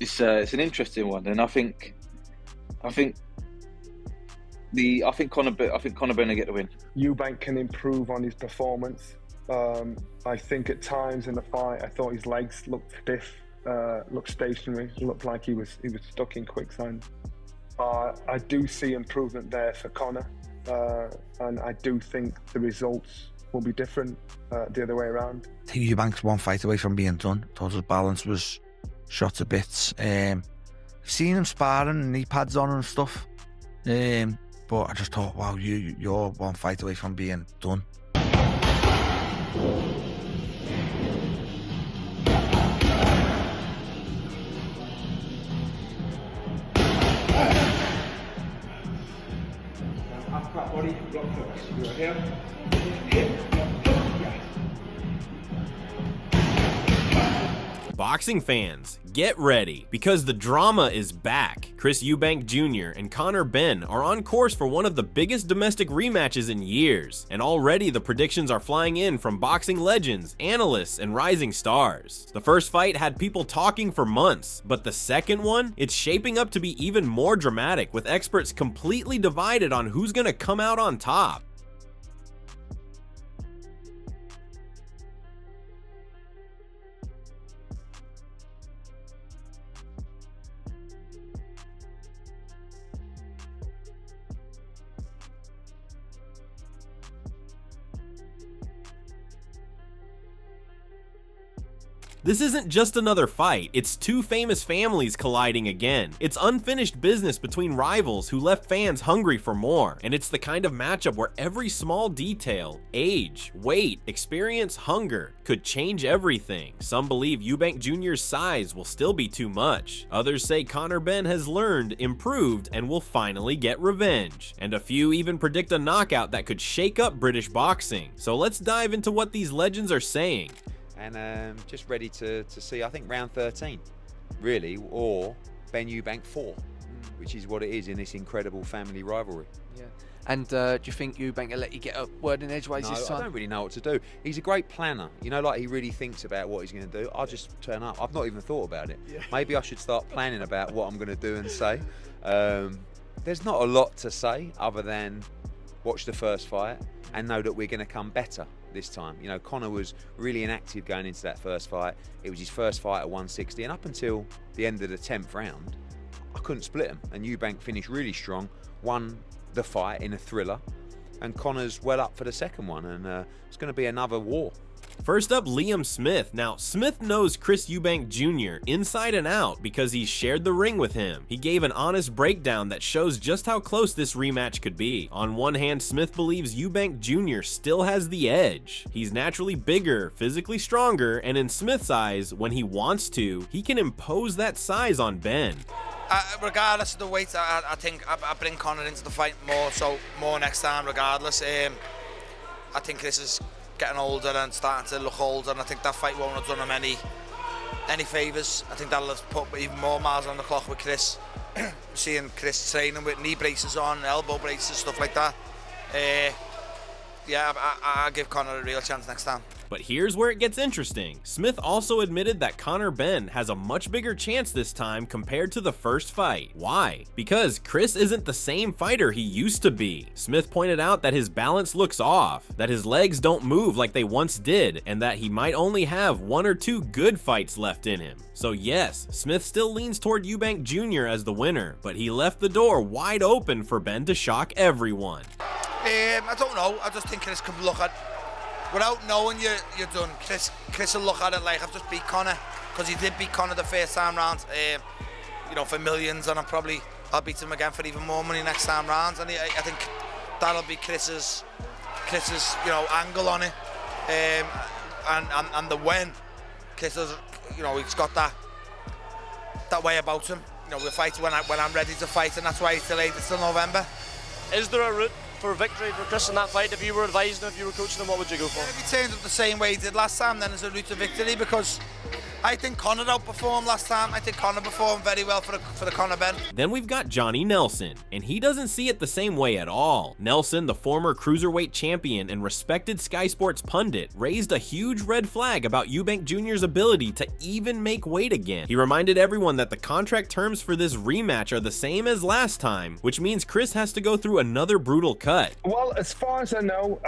It's an interesting one, and I think Conor Benn will get the win. Eubank can improve on his performance. I think at times in the fight, I thought his legs looked stiff, looked stationary, looked like he was stuck in quicksand. I do see improvement there for Conor, and I do think the results will be different the other way around. I think Eubank's one fight away from being done. Thought his balance was shot to bits. I've seen him sparring, knee pads on and stuff. But I just thought, wow, you're one fight away from being done. Half crap body, block hooks. You're here. Boxing fans, get ready, because the drama is back. Chris Eubank Jr. and Conor Benn are on course for one of the biggest domestic rematches in years, and already the predictions are flying in from boxing legends, analysts, and rising stars. The first fight had people talking for months, but the second one, it's shaping up to be even more dramatic, with experts completely divided on who's gonna come out on top. This isn't just another fight, it's two famous families colliding again. It's unfinished business between rivals who left fans hungry for more, and it's the kind of matchup where every small detail, age, weight, experience, hunger, could change everything. Some believe Eubank Jr.'s size will still be too much. Others say Conor Benn has learned, improved, and will finally get revenge. And a few even predict a knockout that could shake up British boxing. So let's dive into what these legends are saying. And just ready to see, I think, round 13, really, or Benn Eubank 4, which is what it is in this incredible family rivalry. Yeah. And do you think Eubank will let you get a word in edgeways this time? I don't really know what to do. He's a great planner. You know, like he really thinks about what he's going to do. I'll just turn up. I've not even thought about it. Yeah. Maybe I should start planning about what I'm going to do and say. There's not a lot to say other than watch the first fight and know that we're going to come better this time. You know, Conor was really inactive going into that first fight. It was his first fight at 160, and up until the end of the 10th round, I couldn't split him. And Eubank finished really strong, won the fight in a thriller, and Conor's well up for the second one, and it's going to be another war. First up, Liam Smith. Now, Smith knows Chris Eubank Jr. inside and out because he's shared the ring with him. He gave an honest breakdown that shows just how close this rematch could be. On one hand, Smith believes Eubank Jr. still has the edge. He's naturally bigger, physically stronger, and in Smith's eyes, when he wants to, he can impose that size on Benn. Regardless of the weight, I think I bring Conor into the fight more next time regardless. I think Chris is getting older and starting to look older, and I think that fight won't have done him any favours. I think that'll have put even more miles on the clock with Chris. Seeing Chris training with knee braces on, elbow braces, stuff like that. Yeah, I'll give Conor a real chance next time. But here's where it gets interesting. Smith also admitted that Conor Benn has a much bigger chance this time compared to the first fight. Why? Because Chris isn't the same fighter he used to be. Smith pointed out that his balance looks off, that his legs don't move like they once did, and that he might only have 1 or 2 good fights left in him. So yes, Smith still leans toward Eubank Jr. as the winner, but he left the door wide open for Benn to shock everyone. I don't know. I just think Chris can look at, without knowing you're done, Chris will look at it like, I've just beat Conor, because he did beat Conor the first time round, you know, for millions, and I'll beat him again for even more money next time round, and I think that'll be Chris's you know, angle on it, and the when. Chris is, you know, he's got that way about him. You know, we'll fight when I'm ready to fight, and that's why he's delayed it till November. Is there a route for victory for Chris in that fight? If you were advising him, if you were coaching him, what would you go for? If he turns up the same way he did last time, then there's a route to victory, because I think Conor outperformed last time. I think Conor performed very well for the Conor Benn. Then we've got Johnny Nelson, and he doesn't see it the same way at all. Nelson, the former cruiserweight champion and respected Sky Sports pundit, raised a huge red flag about Eubank Jr.'s ability to even make weight again. He reminded everyone that the contract terms for this rematch are the same as last time, which means Chris has to go through another brutal cut. Well, as far as I know,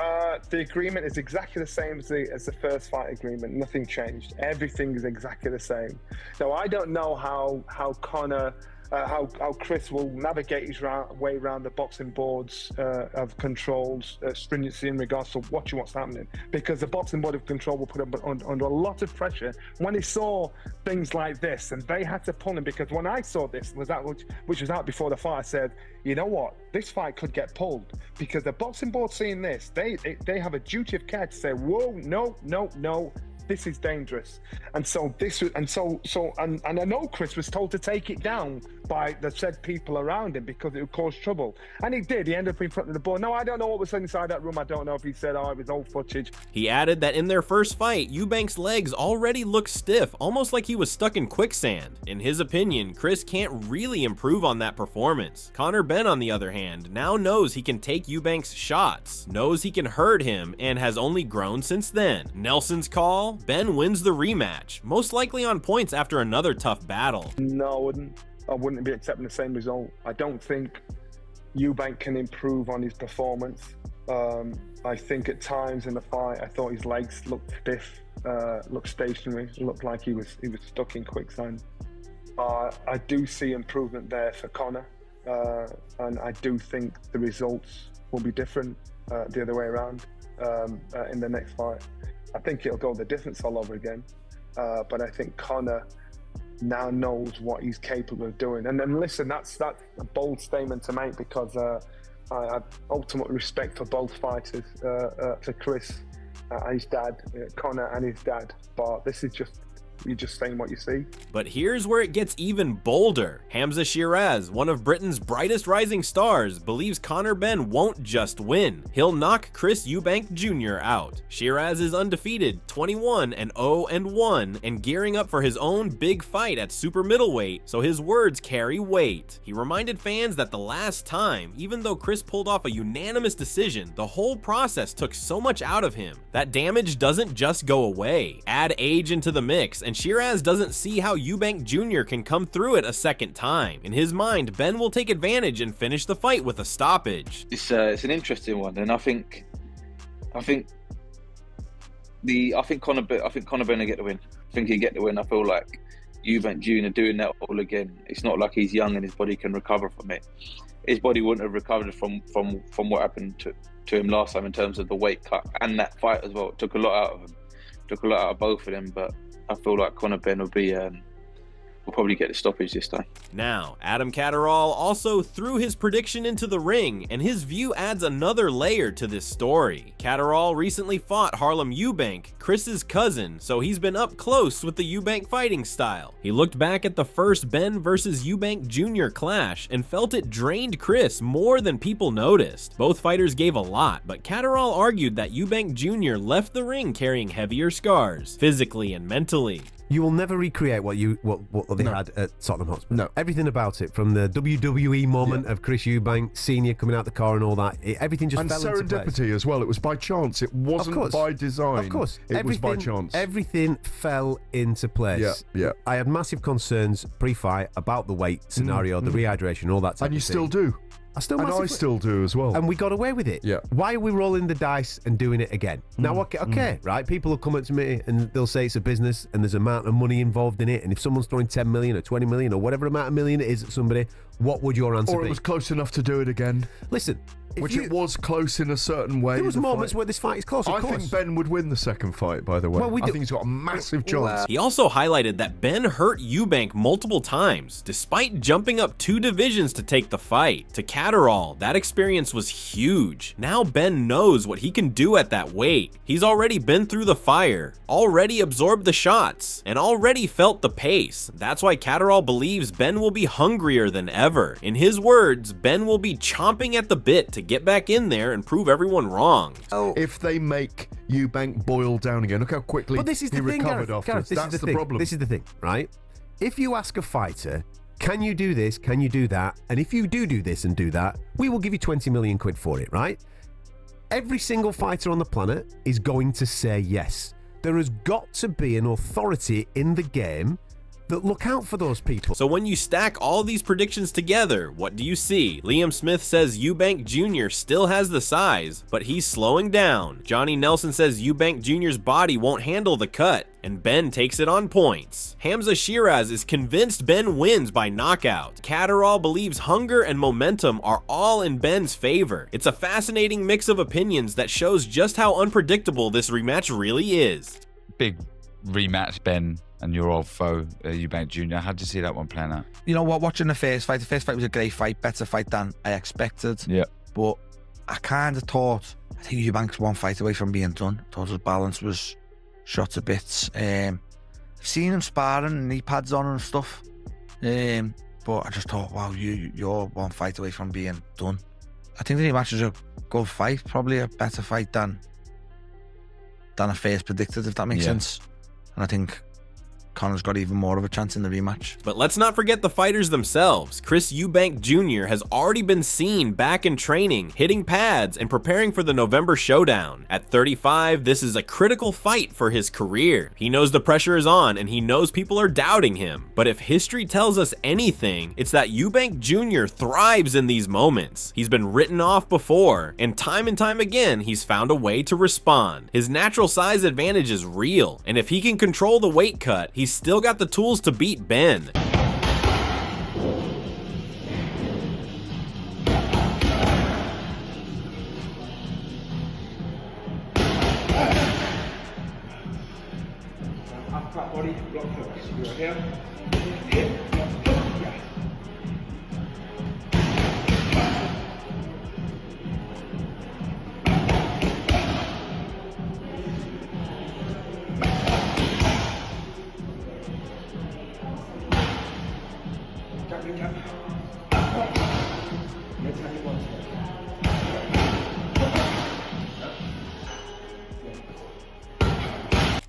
the agreement is exactly the same as the first fight agreement. Nothing changed. Everything is exactly the same. Now, I don't know how Conor, how Chris will navigate his way around the boxing boards of controls, stringency in regards to watching what's happening, because the boxing board of control will put him under a lot of pressure when he saw things like this, and they had to pull him. Because when I saw this, which was out before the fight, I said, you know what, this fight could get pulled, because the boxing board seeing this, they have a duty of care to say, whoa, no. This is dangerous, and I know Chris was told to take it down by the said people around him because it would cause trouble, and he did. He ended up in front of the board. Now, I don't know what was inside that room. I don't know if he said, "Oh, it was old footage." He added that in their first fight, Eubank's legs already looked stiff, almost like he was stuck in quicksand. In his opinion, Chris can't really improve on that performance. Conor Benn, on the other hand, now knows he can take Eubank's shots, knows he can hurt him, and has only grown since then. Nelson's call: Benn wins the rematch, most likely on points after another tough battle. No, I wouldn't be accepting the same result. I don't think Eubank can improve on his performance. I think at times in the fight, I thought his legs looked stiff, looked stationary, looked like he was stuck in quicksand. I do see improvement there for Conor, and I do think the results will be different the other way around in the next fight. I think it'll go the distance all over again, but I think Conor now knows what he's capable of doing. And then listen, that's a bold statement to make, because I have ultimate respect for both fighters, for Chris, his dad, Conor and his dad, but this is just, you're just saying what you see. But here's where it gets even bolder. Hamza Shiraz, one of Britain's brightest rising stars, believes Conor Benn won't just win. He'll knock Chris Eubank Jr. out. Shiraz is undefeated, 21-0-1, and gearing up for his own big fight at super middleweight, so his words carry weight. He reminded fans that the last time, even though Chris pulled off a unanimous decision, the whole process took so much out of him. That damage doesn't just go away. Add age into the mix, and Shiraz doesn't see how Eubank Jr. can come through it a second time. In his mind, Benn will take advantage and finish the fight with a stoppage. It's an interesting one, and I think Conor Benn will get the win. I think he'll get the win. I feel like Eubank Jr. doing that all again. It's not like he's young and his body can recover from it. His body wouldn't have recovered from what happened to him last time in terms of the weight cut and that fight as well. It took a lot out of him. Took a lot out of both of them, but I feel like Conor Benn will probably get the stoppage this time. Now, Adam Catterall also threw his prediction into the ring, and his view adds another layer to this story. Catterall recently fought Harlem Eubank, Chris's cousin, so he's been up close with the Eubank fighting style. He looked back at the first Benn versus Eubank Jr. clash and felt it drained Chris more than people noticed. Both fighters gave a lot, but Catterall argued that Eubank Jr. left the ring carrying heavier scars, physically and mentally. You will never recreate what they had at Tottenham Hotspur. No. Everything about it, from the WWE moment of Chris Eubank Sr. coming out the car and all that, everything just fell into place. And serendipity as well. It was by chance. It wasn't by design. Of course. It was by chance. Everything fell into place. Yeah. I had massive concerns pre-fight about the weight scenario, the rehydration, all that type of thing. And you still do. I still do as well. And we got away with it. Yeah. Why are we rolling the dice and doing it again? Now, okay, right? People will come up to me and they'll say it's a business and there's an amount of money involved in it. And if someone's throwing 10 million or 20 million or whatever amount of million it is at somebody, what would your answer be? Or it was close enough to do it again. Listen. It was close in a certain way. There was moments where this fight is close, of course. I think Benn would win the second fight, by the way. I think he's got a massive chance. He also highlighted that Benn hurt Eubank multiple times, despite jumping up 2 divisions to take the fight. To Catterall, that experience was huge. Now Benn knows what he can do at that weight. He's already been through the fire, already absorbed the shots, and already felt the pace. That's why Catterall believes Benn will be hungrier than ever. ever. In his words, Ben will be chomping at the bit to get back in there and prove everyone wrong. If they make Eubank boil down again, look how quickly he recovered afterwards. That's the problem. This is the thing, right? If you ask a fighter, can you do this, can you do that, and if you do this and do that, we will give you 20 million quid for it, right? Every single fighter on the planet is going to say yes. There has got to be an authority in the game that look out for those people. So when you stack all these predictions together, what do you see? Liam Smith says Eubank Jr. still has the size, but he's slowing down. Johnny Nelson says Eubank Jr.'s body won't handle the cut, and Ben takes it on points. Hamza Shiraz is convinced Ben wins by knockout. Catterall believes hunger and momentum are all in Ben's favor. It's a fascinating mix of opinions that shows just how unpredictable this rematch really is. Big rematch, Ben and your old foe, Eubank Jr. How did you see that one playing out? You know what, watching the first fight was a great fight, better fight than I expected. Yeah. But I kind of thought, I think Eubank's one fight away from being done. I thought his balance was shot to bits. I've seen him sparring and knee pads on and stuff. But I just thought, wow, you're one fight away from being done. I think the rematch is a good fight, probably a better fight than I first predicted, if that makes sense. And I think Conor's got even more of a chance in the rematch. But let's not forget the fighters themselves. Chris Eubank Jr. has already been seen back in training, hitting pads, and preparing for the November showdown. At 35, this is a critical fight for his career. He knows the pressure is on, and he knows people are doubting him. But if history tells us anything, it's that Eubank Jr. thrives in these moments. He's been written off before, and time again, he's found a way to respond. His natural size advantage is real, and if he can control the weight cut, he's still got the tools to beat Ben. Upper body, block hooks. You're here. Hip, yeah.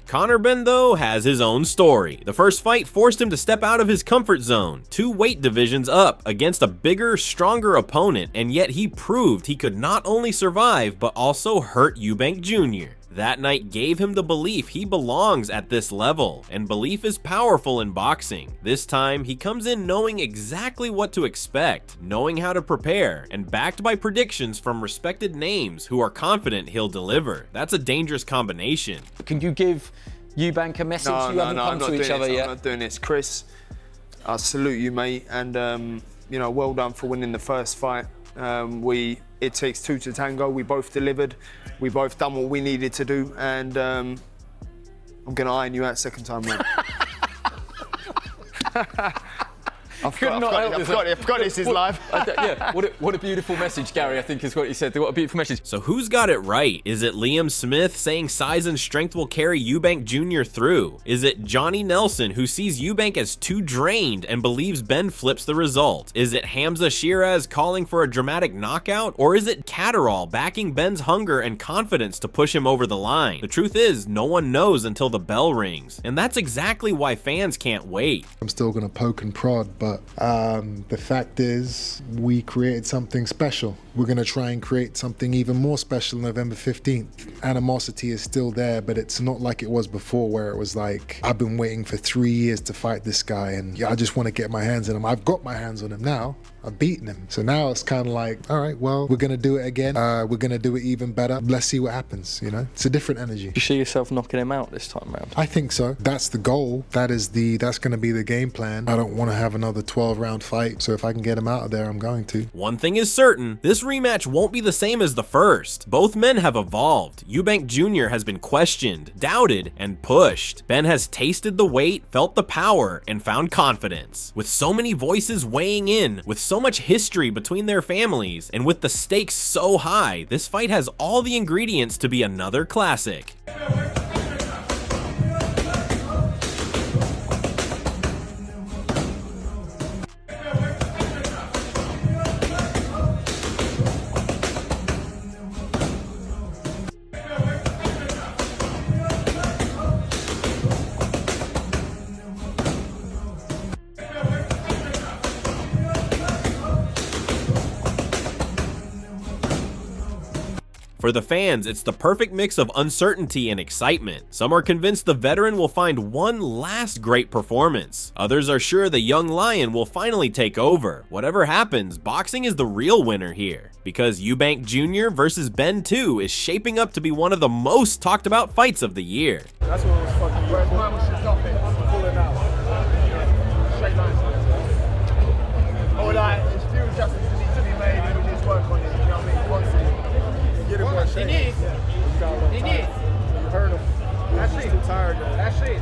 Conor Benn, though, has his own story. The first fight forced him to step out of his comfort zone, 2 weight divisions up against a bigger, stronger opponent, and yet he proved he could not only survive, but also hurt Eubank Jr. That night gave him the belief he belongs at this level, and belief is powerful in boxing. This time, he comes in knowing exactly what to expect, knowing how to prepare, and backed by predictions from respected names who are confident he'll deliver. That's a dangerous combination. Can you give Eubank a message? You haven't come to each other yet. I'm not doing this. Chris, I salute you, mate, and you know, well done for winning the first fight. It takes 2 to tango. We both delivered. We both done what we needed to do, and I'm gonna iron you out second time round. I forgot this is live. Yeah, what a beautiful message, Gary, I think is what you said. What a beautiful message. So who's got it right? Is it Liam Smith saying size and strength will carry Eubank Jr. through? Is it Johnny Nelson, who sees Eubank as too drained and believes Ben flips the result? Is it Hamza Shiraz calling for a dramatic knockout? Or is it Catterall backing Ben's hunger and confidence to push him over the line? The truth is, no one knows until the bell rings. And that's exactly why fans can't wait. I'm still gonna poke and prod, but the fact is, we created something special. We're going to try and create something even more special November 15th. Animosity is still there, but it's not like it was before, where it was like, I've been waiting for 3 years to fight this guy, and I just want to get my hands on him. I've got my hands on him now. I've beaten him. So now it's kind of like, all right, well, we're going to do it again. We're going to do it even better. Let's see what happens, you know? It's a different energy. Do you see yourself knocking him out this time round? I think so. That's the goal. That's going to be the game plan. I don't want to have another 12-round fight, so if I can get him out of there, I'm going to. One thing is certain, this rematch won't be the same as the first. Both men have evolved. Eubank Jr. has been questioned, doubted, and pushed. Ben has tasted the weight, felt the power, and found confidence. With so many voices weighing in, with so much history between their families, and with the stakes so high, this fight has all the ingredients to be another classic. For the fans, it's the perfect mix of uncertainty and excitement. Some are convinced the veteran will find one last great performance. Others are sure the young lion will finally take over. Whatever happens, boxing is the real winner here, because Eubank Jr. versus Benn 2 is shaping up to be one of the most talked about fights of the year. That's what was fucking. Whereas mine was just up it, pulling out. Straight lines. Or like, there's few adjustments that need to be made and we just work on it, you know what I mean? Constantly. Get it more shape. You heard him. That's it. Too tired though. That's it.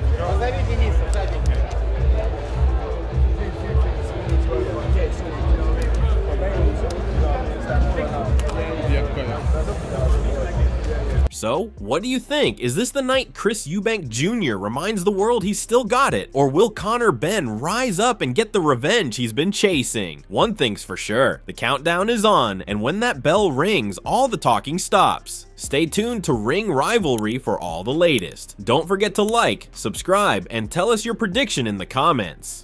So, what do you think? Is this the night Chris Eubank Jr. reminds the world he's still got it? Or will Conor Benn rise up and get the revenge he's been chasing? One thing's for sure, the countdown is on, and when that bell rings, all the talking stops. Stay tuned to Ring Rivalry for all the latest. Don't forget to like, subscribe, and tell us your prediction in the comments.